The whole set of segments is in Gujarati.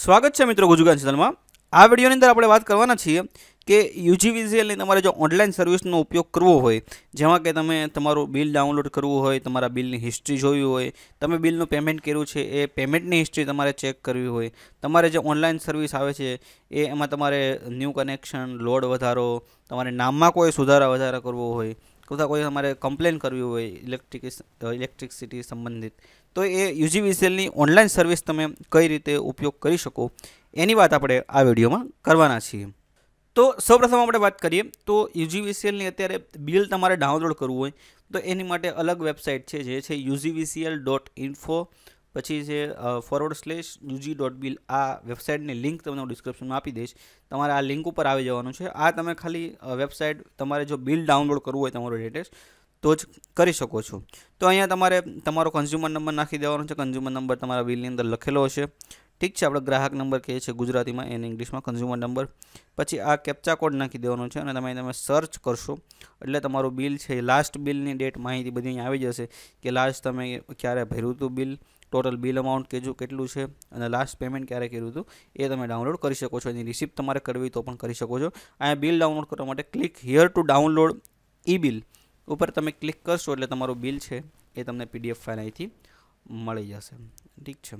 સ્વાગત છે મિત્રો ગુજુગાન ચેનલમાં। આ વિડીયોની અંદર આપણે વાત કરવાના છીએ કે યુજીવીસીએલની તમારે જો ઓનલાઈન સર્વિસનો ઉપયોગ કરવો હોય, જેમાં કે તમે તમારું બિલ ડાઉનલોડ કરવું હોય, તમારા બિલની હિસ્ટ્રી જોવી હોય, તમે બિલનું પેમેન્ટ કર્યું છે એ પેમેન્ટની હિસ્ટ્રી તમારે ચેક કરવી હોય, તમારે જે ઓનલાઈન સર્વિસ આવે છે એમાં તમારે ન્યૂ કનેક્શન, લોડ વધારો, તમારે નામમાં કોઈ સુધારા વધારા કરવો હોય, તથા કોઈ તમારે કમ્પ્લેન કરવી હોય ઇલેક્ટ્રિસિટી સંબંધિત, તો એ યુજીવીસીએલની ઓનલાઈન સર્વિસ તમે કઈ રીતે ઉપયોગ કરી શકો એની વાત આપણે આ વિડીયોમાં કરવાના છીએ। તો સૌપ્રથમ આપણે વાત કરીએ તો યુજીવીસીએલની અત્યારે બિલ તમારે ડાઉનલોડ કરવું હોય તો એની માટે અલગ વેબસાઇટ છે, જે છે ugvcl.info, પછી છે /UG.bill। આ વેબસાઇટની લિંક તમને હું ડિસ્ક્રિપ્શનમાં આપી દઈશ, તમારે આ લિંક ઉપર આવી જવાનું છે। આ તમે ખાલી વેબસાઇટ તમારે જો બિલ ડાઉનલોડ કરવું હોય તમારું લેટેસ્ટ તો જ કરી શકો છો। તો અહીંયા તમારે તમારો કન્ઝ્યુમર નંબર નાખી દેવાનો છે। કન્ઝ્યુમર નંબર તમારા બિલની અંદર લખેલો હશે, ઠીક છે। આપણે ગ્રાહક નંબર કહે છે ગુજરાતીમાં, એને ઇંગ્લિશમાં કન્ઝ્યુમર નંબર। પછી આ કેપ્ચા કોડ નાખી દેવાનો છે અને તમે સર્ચ કરશો એટલે તમારું બિલ છે, લાસ્ટ બિલની ડેટ, માહિતી બધી અહીંયા આવી જશે કે લાસ્ટ તમે ક્યારે ભર્યું હતું બિલ, ટોટલ બિલ અમાઉન્ટ કેટલું છે અને લાસ્ટ પેમેન્ટ ક્યારે કર્યું હતું એ તમે ડાઉનલોડ કરી શકો છો। એની રિસિપ્ટ તમારે કરવી તો પણ કરી શકો છો। અહીંયા બિલ ડાઉનલોડ કરવા માટે click here two download e bill ઉપર તમે ક્લિક કરશો એટલે તમારું બિલ છે એ તમને પીડીએફ ફાઇલ અહીંથી મળી જશે, ઠીક છે।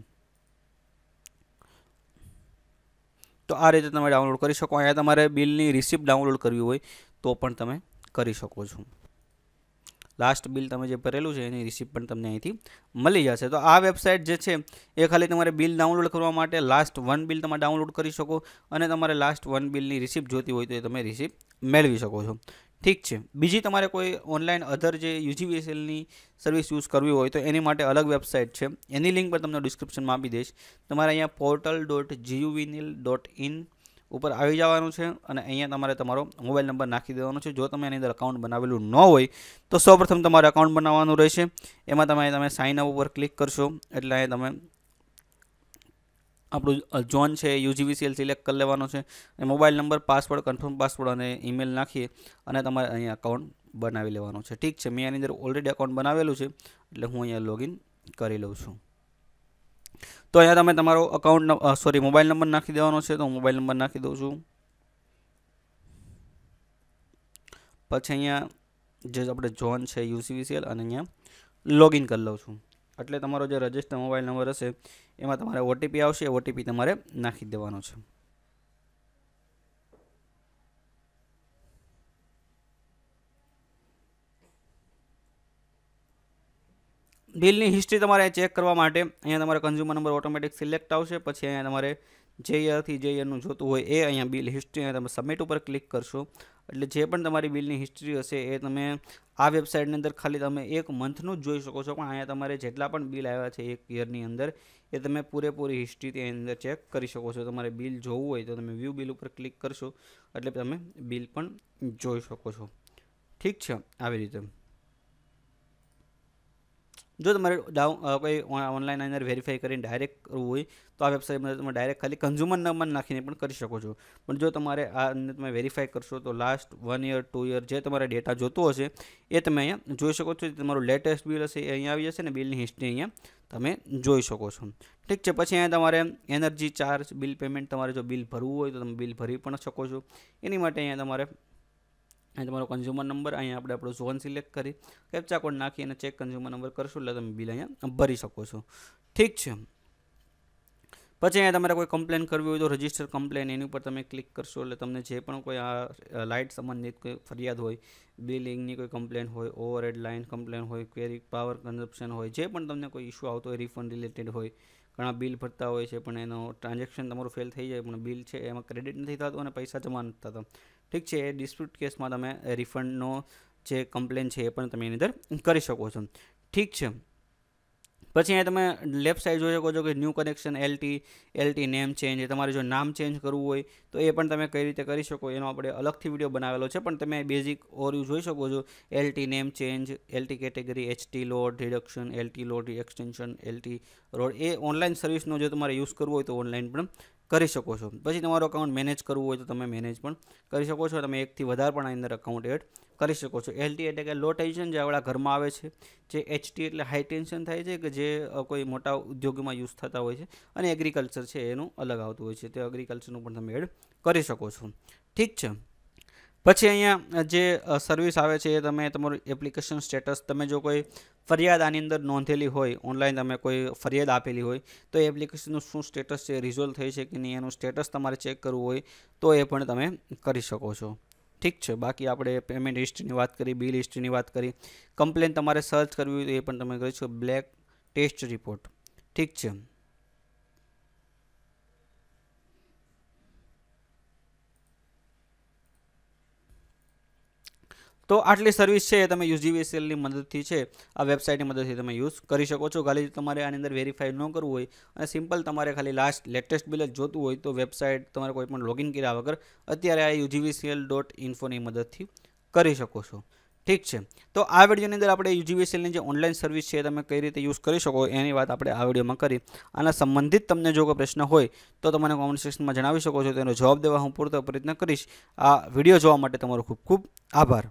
તો આ રીતે તમે ડાઉનલોડ કરી શકો। અહીંયા તમારે બિલની રિસિપ્ટ ડાઉનલોડ કરવી હોય તો પણ તમે કરી શકો છો। લાસ્ટ બિલ તમે જે ભરેલું છે એની રિસિપ્ટ પણ તમને અહીંથી મળી જશે। તો આ વેબસાઇટ જે છે એ ખાલી તમારે બિલ ડાઉનલોડ કરવા માટે લાસ્ટ 1 બિલ તમે ડાઉનલોડ કરી શકો અને તમારે લાસ્ટ 1 બિલની રિસિપ્ટ જોતી હોય તો એ તમે રિસિપ્ટ મેળવી શકો છો, ઠીક છે। બીજી તમારે કોઈ ઓનલાઈન અધર જે યુજીવીસીએલની સર્વિસ યુઝ કરવી હોય તો એની માટે અલગ વેબસાઇટ છે, એની લિંક પણ તમને ડિસ્ક્રિપ્શનમાં આપી દઈશ। તમારે અહીંયા portal.guvnil.in ઉપર આવી જવાનું છે અને અહીંયા તમારે તમારો મોબાઈલ નંબર નાખી દેવાનો છે। જો તમે એની અંદર અકાઉન્ટ બનાવેલું ન હોય તો સૌપ્રથમ તમારે અકાઉન્ટ બનાવવાનું રહેશે। એમાં તમે સાઇન અપ ઉપર ક્લિક કરશો એટલે અહીંયા તમે આપણું ઝોન છે યુજીવીસીએલ સિલેક્ટ કરી લેવાનો છે, mobile number, password, confirm password અને ઈમેલ નાખી અને તમારે અહીંયા અકાઉન્ટ બનાવી લેવાનું છે, ઠીક છે। મેં આની અંદર ઓલરેડી અકાઉન્ટ બનાવેલું છે એટલે હું અહીંયા લોગિન કરી લઉં છું। તો અહીંયા તમે તમારો મોબાઈલ નંબર નાખી દેવાનો છે, તો હું મોબાઈલ નંબર નાખી દઉં છું। પછી અહીંયા જે આપણે ઝોન છે યુજીવીસીએલ અને અહીંયા લોગિન કરી લઉં છું એટલે તમારો જે રજિસ્ટર મોબાઈલ નંબર હશે એમાં તમારે ઓટીપી આવશે, ઓટીપી તમારે નાખી દેવાનો છે। બિલની હિસ્ટ્રી તમારે ચેક કરવા માટે અહીંયા તમારે કન્ઝ્યુમર નંબર ઓટોમેટિક સિલેક્ટ આવશે। પછી અહીંયા તમારે જે યરથી જે યરનું જોતું હોય એ અહીંયા બિલ હિસ્ટ્રી અહીંયા તમે સબમિટ ઉપર ક્લિક કરશો એટલે જે પણ તમારી બિલની હિસ્ટ્રી હશે એ તમે આ વેબસાઇટની અંદર ખાલી તમે એક મંથનું જ જોઈ શકો છો, પણ અહીંયા તમારે જેટલા પણ બિલ આવ્યા છે એક યરની અંદર એ તમે પૂરેપૂરી હિસ્ટ્રી તેની અંદર ચેક કરી શકો છો। તમારે બિલ જોવું હોય તો તમે વ્યૂ બિલ ઉપર ક્લિક કરશો એટલે તમે બિલ પણ જોઈ શકો છો, ઠીક છે। આવી રીતે જો તમારે કોઈ ઓનલાઈન અંદર વેરીફાઈ કરીને ડાયરેક્ટ કરવું હોય તો આ વેબસાઇટમાં તમે ડાયરેક્ટ ખાલી કન્ઝ્યુમર નંબર નાખીને પણ કરી શકો છો, પણ જો તમારે આ અંદર તમે વેરીફાઈ કરશો તો લાસ્ટ 1 યર 2 યર જે તમારે ડેટા જોતો હશે એ તમે અહીંયા જોઈ શકો છો। તમારું લેટેસ્ટ બિલ હશે એ અહીંયા આવી જશે ને બિલની હિસ્ટ્રી અહીંયા તમે જોઈ શકો છો, ઠીક છે। પછી અહીંયા તમારે એનર્જી ચાર્જ બિલ પેમેન્ટ, તમારે જો બિલ ભરવું હોય તો તમે બિલ ભરી પણ શકો છો। એની માટે અહીંયા તમારે તમારો કન્ઝ્યુમર નંબર, અહીંયા આપણે આપણો ઝોન સિલેક્ટ કરી કેપ્ચા કોડ નાખી અને ચેક કન્ઝ્યુમર નંબર કરશો એટલે તમે બિલ અહીંયા ભરી શકો છો, ઠીક છે। પછી અહીંયા તમારે કોઈ કમ્પ્લેન કરવી હોય તો રજિસ્ટર કમ્પ્લેન એની ઉપર તમે ક્લિક કરશો એટલે તમને જે પણ કોઈ આ લાઇટ સંબંધિત કોઈ ફરિયાદ હોય, બિલિંગની કોઈ કમ્પ્લેન હોય, ઓવરહેડ લાઇન કમ્પ્લેન હોય, ક્વેરી પાવર કન્ઝપ્શન હોય, જે પણ તમને કોઈ ઇસ્યુ આવતો હોય, રિફંડ રિલેટેડ હોય, ઘણા બિલ ભરતા હોય છે પણ એનો ટ્રાન્ઝેક્શન તમારું ફેલ થઈ જાય પણ બિલ છે એમાં ક્રેડિટ નથી થતું અને પૈસા જમા નથી થતા, ઠીક છે। એ ડિસ્પ્યુટ કેસમાં તમે રિફંડનો જે કમ્પ્લેન છે એ પણ તમે એની અંદર કરી શકો છો, ઠીક છે। પછી અહીંયા તમે લેફ્ટ સાઈડ જોઈ શકો છો કે new connection, LT name change, તમારે જો નામ ચેન્જ કરવું હોય તો એ પણ તમે કઈ રીતે કરી શકો એનો આપણે અલગથી વિડીયો બનાવેલો છે, પણ તમે બેઝિક ઓવરવ્યૂ જોઈ શકો છો। LT name change, LT category, HT load reduction, LT load extension, LT road, એ ઓનલાઈન સર્વિસનો જો તમારે યુઝ કરવો હોય તો ઓનલાઈન પણ કરી શકો છો। પછી તમારું અકાઉન્ટ મેનેજ કરવું હોય તો તમે મેનેજ પણ કરી શકો છો। તમે એકથી વધારે પણ આની અંદર અકાઉન્ટ એડ કરી શકો છો। LT એટલે કે લો ટેન્શન, જે આપણા ઘરમાં આવે છે। જે HT એટલે હાઈ ટેન્શન થાય છે, કે જે કોઈ મોટા ઉદ્યોગમાં યુઝ થતા હોય છે। અને એગ્રીકલ્ચર છે એનું અલગ આવતું હોય છે, તે એગ્રીકલ્ચરનું પણ તમે એડ કરી શકો છો। ઠીક છે। પછી અહીંયા જે સર્વિસ આવે છે એ તમે તમારું એપ્લિકેશન સ્ટેટસ, તમે જો કોઈ ફરિયાદ આની અંદર નોંધેલી હોય, ઓનલાઈન તમે કોઈ ફરિયાદ આપેલી હોય, તો એ એપ્લિકેશનનું શું સ્ટેટસ છે, રિઝોલ્વ થઈ છે કે નહીં, એનું સ્ટેટસ તમારે ચેક કરવું હોય તો એ પણ તમે કરી શકો છો। ઠીક છે। બાકી આપણે પેમેન્ટ હિસ્ટ્રીની વાત કરી, બિલ હિસ્ટ્રીની વાત કરી, કમ્પ્લેન તમારે સર્ચ કરવી હોય તો એ પણ તમે કરી શકો। બ્લેક ટેસ્ટ રિપોર્ટ, ઠીક છે। તો આટલી સર્વિસ છે એ તમે યુજીવીસીએલની મદદથી છે, આ વેબસાઇટની મદદથી તમે યુઝ કરી શકો છો। ખાલી તમારે આની અંદર વેરીફાઈ ન કરવું હોય અને સિમ્પલ તમારે ખાલી લેટેસ્ટ બિલ જ જોતું હોય તો વેબસાઇટ તમારે કોઈ પણ લોગિન કર્યા વગર અત્યારે આ UGVCL.info ની મદદથી કરી શકો છો। ઠીક છે। તો આ વિડીયોની અંદર આપણે યુજીવીસીએલની જે ઓનલાઈન સર્વિસ છે તમે કઈ રીતે યુઝ કરી શકો એની વાત આપણે આ વિડીયોમાં કરી। આના સંબંધિત તમને જો કોઈ પ્રશ્ન હોય તો તમે કોમેન્ટ સેક્શનમાં જણાવી શકો છો, તેનો જવાબ દેવા હું પૂરતો પ્રયત્ન કરીશ। આ વિડીયો જોવા માટે તમારો ખૂબ ખૂબ આભાર।